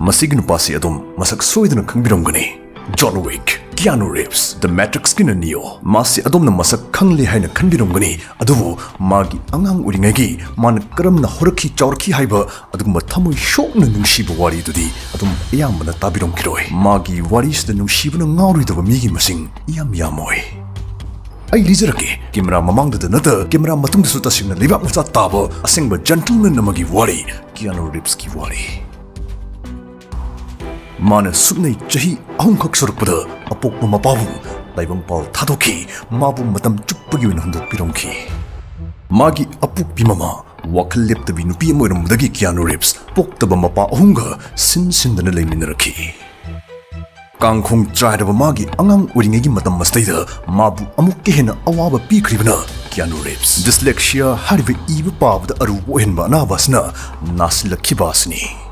Masi Nupasi Mashak Khangbra, John Wick, Keanu Reeves, The Matrix Kina Neo, Masi na Mashak Khangli Haina Khanbirongani, Adubu, Magi Angang Uringagi, Man Karam na Horaki Chaurki Haiba, Aduma Tamu Shok na Nungshi Wari Dudi, Adum Yamana Tabirong Kiroi, Magi Waris the Nungshi Nauri of Migi Masing, Yam Yamoy. Ay lizaraki, Kimra Mamang the Nata, Kimra Matung Sutasing, Liva Musa Tabo, a single gentleman Namagi Wari, Keanu Reeves ki Wari. Mana Subnay Jahi Ahungkak Surpada, a poke Mapavu, Laibang Paul Tadoki, Mabu Matam Chupagi in Hundred Pironki. Magi Apuk Pimama, Wak lip the Vinupi Mudagi Keanu Reeves, Pok the Bamapa Hunga, Sin the Neleminaraki. Kang Kong tried of a Magi Angang Uringagi Matam Mastida, Mabu Amukihina Awaba P. Krivana, Keanu Reeves. Dyslexia Harivi Eva Pab the Aru Wenba Nabasna, Nasila Kibasni.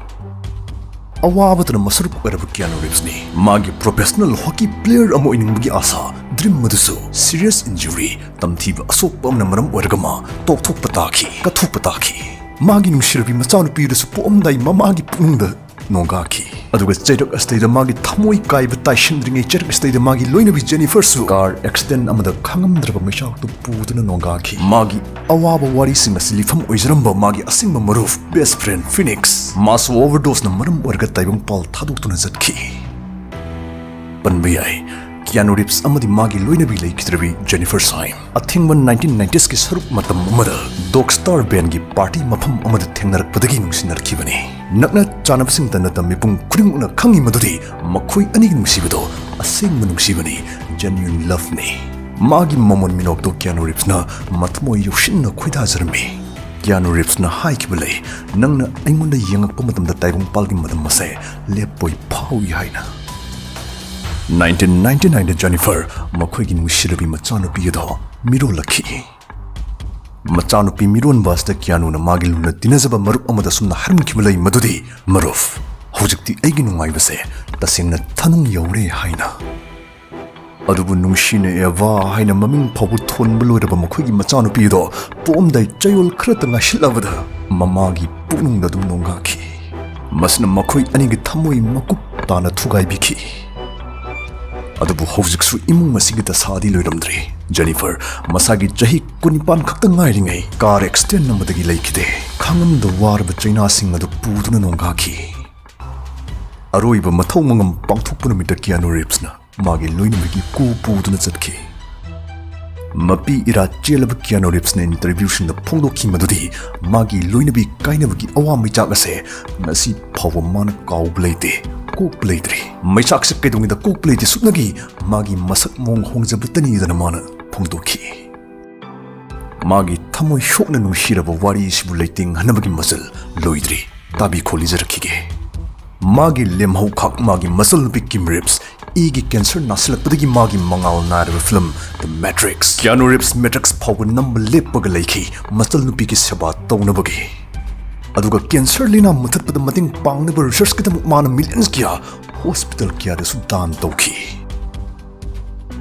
Awaba to the Masaruk of Keanu Reeves ni. Magi professional hockey player amo iningi asa, dream maduso, serious injury, tamtiva asok namaram orgama, tok pataki, katuk pataki. Magi Nungshi Machan P. the Supom Dai Mamagi Punda. Nongaki. Aduga Jedok stay the Magi Tamoi Kai but Taishin ring a check stay the Magi Loina with Jennifer Su. Car extend Amada Kangam Draba Mishak to Put in Nongaki. Magi Awaba Warisi Masilifam Oizramba Magi Asingma Maruf, best friend Phoenix. Mass overdose Namaram Orga Taibang Paul Taduk to Nazatki. Panbayai. Keanu Reeves amadi Magi Loina bi Lake Jennifer Syme. A thing when 1990s ki Sarup Matam Mada, Dog Star Band ki party Mapam Amad Tengnar Padagi Nungsinar Kivani. Nakna Chanap Sing Tanata Mipung Kuring Kangi Maduri, Makui Anig Nungsibado, a sing Nungsibani, genuine love me. Magi Momon Minok to Keanu Reeves na, Matmo Yoshin na Quidazermi. Keanu Reeves na Haikibale, Nangna Aimunda Yang Pomatam the Taibung Palgi Madam Mase, Lepoy Pau Yaina. 1999 Jennifer, Makwigin Wishirabi Machanupi Yado, Miro Laki. Machanupi Miron was the Keanu na Magiluna Dinazaba Maru Amadasuna Harmkibulay Madudi, Maruf. Hojikti Egin Maivase, Tasina Tanung Yore Haina. Adubu Nungshine Eva Haina Maming Pawuton Buluraba Makwigi Machanupi Yado, Pom Dai Jayol Kratanga Shilavada, Mamagi Punung da Dunongaki. Masna Makwi Anigi Tamui Makup Tana Tugai Biki. Adubu Hosixu Imung Masigita Sadi Luramdri, Jennifer, Masagi Jahi Kunipan Kaktangai, car extend number the Lakide, Kangam the war of China sing at the Puduna Nongaki. Aroiba Matomangam Pangtupunamita Keanu Reeves na, Magi Luinamiki Ku Puduna Zatki. Mapi ira Jelab Keanu Reeves na interviewtion the Pondo Kimadudi, Magi Luinabi Kainavaki Awami Jagase, Nasi Pawamana Cow Blade. Cook Bladry. My sharks are getting the cook blade is Sunagi, Magi Masak Mong Hongs a Britani than a mana, Pondoki. Magi Tamo Shokna Nushira of Waris relating Hanabagi muscle, Loidri, Tabi Kolizarkige. Magi Limho Kak Magi muscle Bikim Ribs, Igi Cancer Nasla Pudigi Magi Mangal Nara film, The Matrix. Keanu Reeves Matrix Power number lip Bagalaki, Muscle Nupiki Sabat Tonabagi. Aduga cancer lina mutat pada mating pang na research kita mana millions kya hospital kya da sudan toki.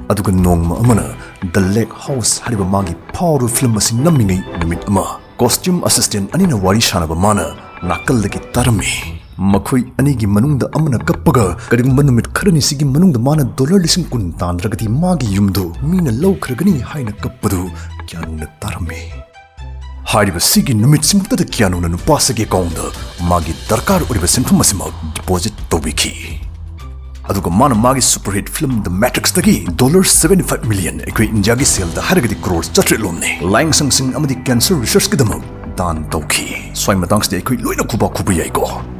Aduga nong ma amana the lake house hariba magi power film asin namingai namit ama costume assistant anina wari shana ba mana nakal lagi tarmi. Makoi anigi manung da amana kappaga kading manumit kharani sigi manung da mana dollar lising kun tan ragati magi yumdo mina low khragani haina kappadu kya na tarmi. Hariba Sigi Numit Simta the Keanu Nupasi Khangbra, Magi Darkar Uriba Simtumasima, deposit Tobiki. Aduga Mana Magi superhit film The Matrix Tagi, $75 million, equi in Jagi sale the Haragati crores Chatrilone, Lang Sang Sing Amadi Cancer Research Kidamo, Dan Toki, Swaimatangs the equi Luina Kuba Kubayako.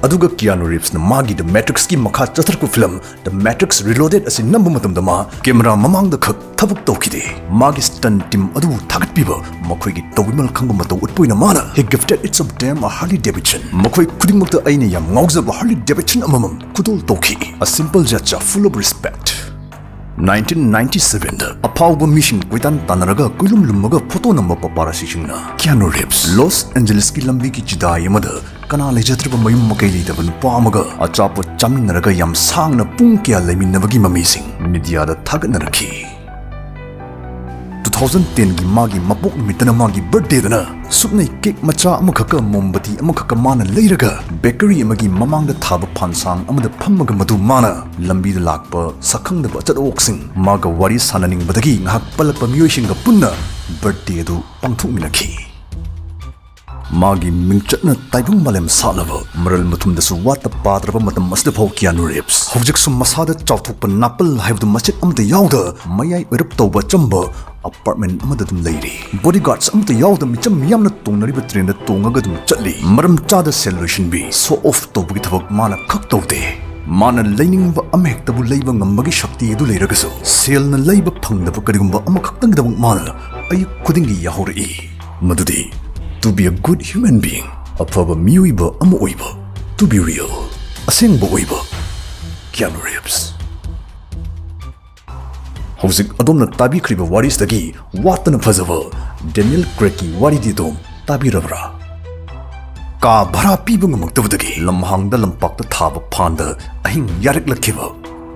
Aduga Keanu Reeves na Magi The Matrix ki Makha Chatarku film, The Matrix Reloaded as in number matam dama, camera mamang the Kak Tabuk Tokide, Magi stunt team Adu Tagat Piba, Makwigi Towimal Kangumato Utpuina Mana, he gifted it some damn a Harley Davidson. Makwig Kudimuk the Aini Yam Ngauza Harley Davidson Amamam, Kudol Toki, a simple jacha full of respect. 1997, a power mission Kwitan Tanaraga Kulum Lumaga photo number paparasishina. Keanu Reeves, Los Angeles ki lambi ki chida yamada, kana lejatriba mayum makaili daban pamaga, a chapo chamin naraga yam sang na pung kya lemin nabagi mamising, media da tag naraki. 2010 gi magi mapok numitana magi birthday dana supnai cake macha amakaka mombati amakaka mana leiraga bakery amagi mamang da thaba phansang amada phammaga madu mana lambi da lakpa sakhang da bachat oksing maga wari sananing badagi ngak palakpa miyoi ga punna birthday du pangthuk minakhi Magi mingchatna taibung malem salava maral mutum da su wata padraba matam masda phau Keanu Reeves hojik sum masada chawthukpa napal haibdu masjid amda yawda mayai irap tawba chamba apartment amada dum leiri bodyguards amda yawda micham miyamna tongnariba train da tongaga dum chatli maram chada celebration bi so off tawbagi thabak mana khak tawde mana lainingba amhektabu leiba ngambagi shakti edu leiragasu selna leiba phangdaba karigumba amakhaktangi dabang mana ayuk khudingi yahori madudi To be a good human being, afaba miyuiba ama oiba. To be real, asengba oiba. Keanu Reeves. Hojik adomna tabikhriba warisdagi watana phajaba Daniel Craigki waridi dom tabirabra. Ka bhara piba ngamaktabadagi lamhangda lampakta thaba phanda ahing yareklakhiba.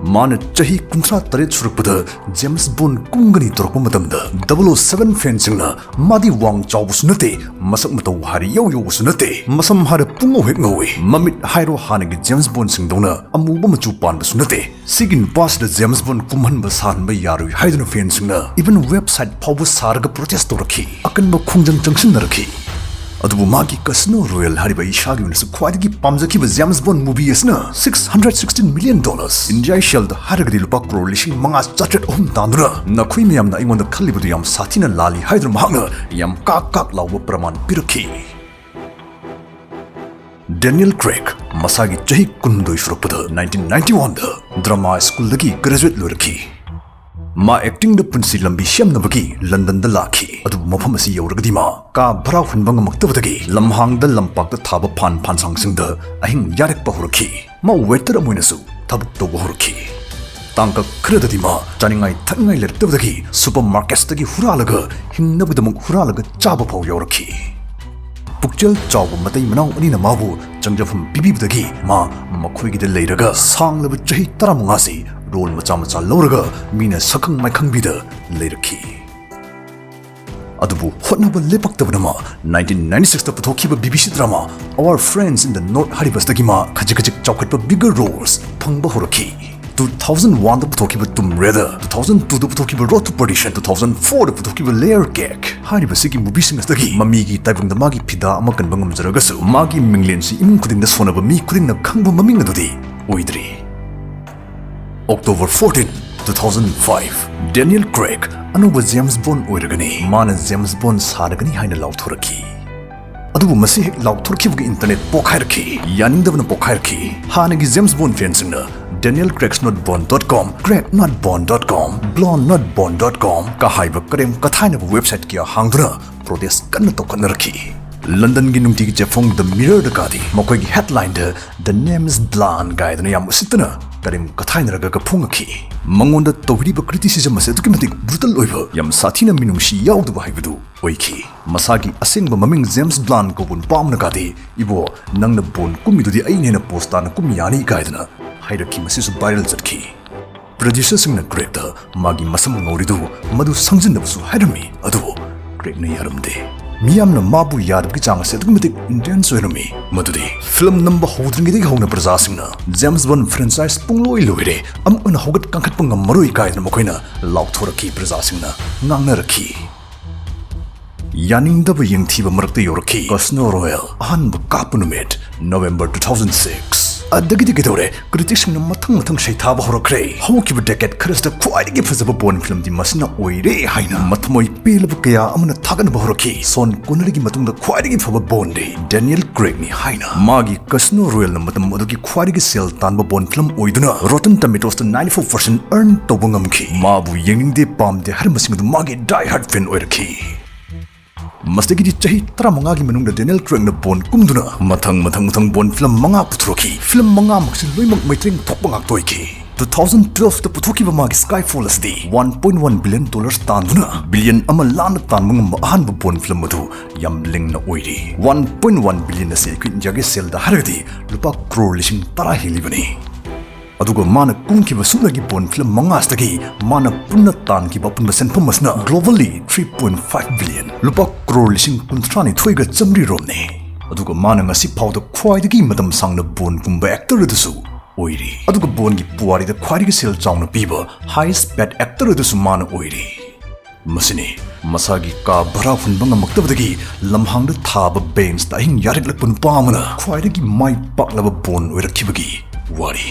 Mana chahi kunthra taret surukpada James Bond kungani torokpa matamda 007 fansingna madi wang chawbusu nate masak matau hari yaw yawbusu nate masam hara pungo hek ngawi mamit hairo hanagi James Bond singdona amuba machu panbasu nate sigin pasda James Bond kumhanba sanba yarui haiduna fansingna even website phawba sarga protest torakhi akanba khungjang changsin narakhi adubu magi Casino Royale hariba ishagi unasu khwadigi pamjakiba James Bond movie asna $616 million India shelled haragadi lupa crore lishing manga chatret tandura nakhui miyamna aingonda khallibadu yam Sathina lali haidru mahanga yam kak lawba praman pirakhi Daniel Craig masagi chahi kundoi shurukpada 1991 da drama school dagi graduate lorakhi Ma acting da punsi lambi shyam nabagi London da lakhi adu mafam asi yauragadi ma ka bharau hunbang maktabadagi lamhang da lampak da thaba phan sangsing da ahing yarek pa horakhi ma waiter amoinasu thabuk to horakhi tangka khradadi ma chaningai thangai lertabadagi supermarkets dagi huralaga hingnabudamuk huralaga chaba phau yaurakhi Pukchel chawba matai manau anina mabu changjafam bibibdagi ma makhoigi da leiraga sanglaba chahi 15 si role macha lauraga mina sakhang maikhangbi leirakhi adubu hotnaba lepaktabana ma 1996 ta puthokhiba BBC drama Our Friends in the North haribasdagi ma khajik chawkhatpa bigger roles phangba horakhi 2001 da puthokhiba Tomb Raider 2002 da puthokhiba Road to Perdition 2004 da puthokhiba Layer Cake haribasigi movie singasdagi mamigi taibungda magi phida ama kanba ngamjaragasu magi minglensi imung khudingda sonaba mi khudingna khangba maming adudi oidri October 14, 2005, Daniel Craig anuba James Bond oiragani mana James Bond saragani haina lauthoraki adubu masi hek lauthorkibugi internet pokhairaki yaningdabna pokhairaki hanagi James Bond fansingna danielcraigsnotbond.com craignotbond.com blondenotbond.com ka haiba karem kathaina website kia hangduna protest kanna tokhanaraki London gi nungti gi chefong the mirror da kadi mokoi gi headline da the name is blonde guy da yam usitna karim kathaina raga ka phungakhi mangonda tawriba criticism ase dukimatik brutal oiba yam Sathina minungshi yawdu ba haibudu oikhi masagi asengba maming James Blunt ko bun pamna kadi ibo nangna bon kumidu di aine na posta na kumyani gaidna hairakhi masisu viral chatkhi producer singna Craig da magi masam ngoridu madu sangjindabusu hairami adu Craig na yaramde Miyamna mabu yadabgi changa se dukimatik intense oirami madudi film number hodringidagi hawna prajasingna James Bond franchise pungloi loire amuna hogat kankhatpa ngammaroi kaidna makoina lauthoraki prajasingna ngangnarakhi yaningdaba yengthiba marakta yorakhi Casino Royale ahanba kapunumit November 2006 adagidi gidore critics na mathang shaithaba horakre hawkiba decade kharasta khwaidagi phajaba Bond film di masina oire haina mathmoi pelaba kaya amuna thagan bahoraki son konarigi matungda khwaidagi phaba Bond de Daniel Craig ni haina magi Casino Royale na matam adugi khwaidagi sel tanba Bond film oiduna Rotten Tomatoes ta 94% earn tobungamki mabu yengingde pamde har masingdu magi die hard fan oirakhi Mastagi di chahi 15 gi manungda Daniel Craig na Bond kumduna mathang Bond film manga puthroki film manga maksi loimak maitring thokpa ngak toiki 2012 ta puthokiba magi Skyfall asdi $1.1 billion tanduna billion ama lan tanmung ahanba Bond film madu yam lingna oiri 1.1 billion ase kwin jage sel da haradi lupa crore lishing tara helibani ꯑꯗꯨꯒ ꯃꯥꯅ ꯀꯨꯝꯈꯤꯕ ꯁꯨꯞꯅꯒꯤ bone film 5ꯗꯒꯤ ꯃꯥꯅ ꯄꯨꯟꯅ ꯇꯥꯟꯈꯤꯕ ꯑꯄꯨꯟꯕ ꯁꯦꯟꯐꯝ ꯑꯁꯤꯅ ꯒ꯭ꯂꯣꯕꯦꯜꯂꯤ 3.5 billion ꯂꯨꯄꯥ ꯀ꯭ꯔꯣꯔ 32,900 ꯔꯣꯝꯅꯤ ꯑꯗꯨꯒ ꯃꯥꯅ ꯉꯁꯤ ꯐꯥꯎꯗ ꯈ꯭ꯋꯥꯏꯗꯒꯤ ꯃꯇꯝ ꯁꯥꯡꯅ ꯕꯣꯟ ꯀꯨꯝꯕ ꯑꯦꯛꯇꯔ ꯑꯗꯨꯁꯨ ꯑꯣꯏꯔꯤ ꯑꯗꯨꯒ ꯕꯣꯟꯒꯤ ꯄꯨꯋꯥꯔꯤꯗ ꯈ꯭ꯋꯥꯏꯗꯒꯤ ꯁꯦꯜ ꯆꯥꯎꯅ ꯄꯤꯕ ꯍꯥꯏꯌꯦꯁ ꯄꯦꯗ ꯑꯦꯛꯇꯔ ꯑꯗꯨꯁꯨ ꯃꯥꯅ ꯑꯣꯏꯔꯤ ꯃꯁꯤꯅꯤ ꯃꯁꯥꯒꯤ ꯀꯥ ꯚꯔꯥ ꯍꯨꯟꯕ ꯉꯝꯃꯛꯇꯕꯗꯒꯤ ꯂꯝꯍꯥꯡꯗ ꯊꯥꯕ ꯕꯦꯟꯁꯇ ꯑꯍꯤꯡ ꯌꯥꯔꯛꯂꯛꯄ ꯅꯨꯄꯥ ꯑꯃꯅ ꯈ꯭ꯋꯥꯏꯗꯒꯤ ꯃꯥꯏ ꯄꯥꯛꯂꯕ ꯕꯣꯟ ꯑꯣꯏꯔꯛꯈꯤꯕꯒꯤ ꯋꯥꯔꯤ